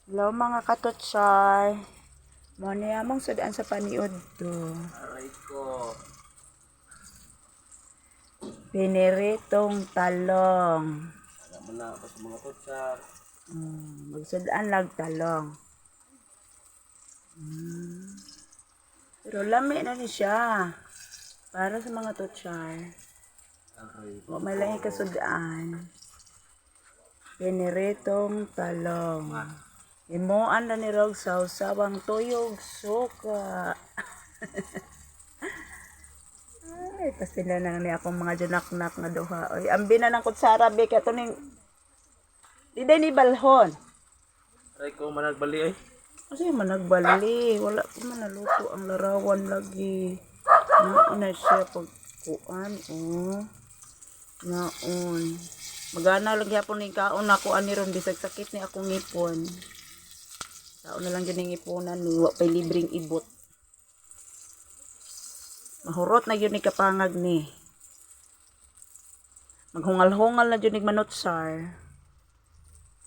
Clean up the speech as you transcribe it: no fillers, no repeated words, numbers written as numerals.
Hello mga katotsay. Mo niya mong sudaan sa paniud to. Aray ko. Piniritong talong. Alam mo na ako sa mga tutsar. Magsudaan lag talong. Pero lami na ni siya. Para sa mga totsay. Aray ko. Wa may lang kasudaan. Piniritong talong. Imoan na ni Rog sawang tuyog suka. Ay, pasila na ni akong mga junaknak na duha. Oy, ambi na ng kutsara be kato ning di ni balhon. Aray ko managbali ay. Kasi managbali, wala pa man naluto ang larawan lagi. Naon siya pagkuan, oh. Naon. Magana lang gyapon ning kaon ako ani ron bisag sakit ni akong ngipon. Taon na lang yun yung ipunan ni wa pay libreng ibot. Mahurot na yun ni kapangag ni. Maghungal-hungal na yun ni manutsar.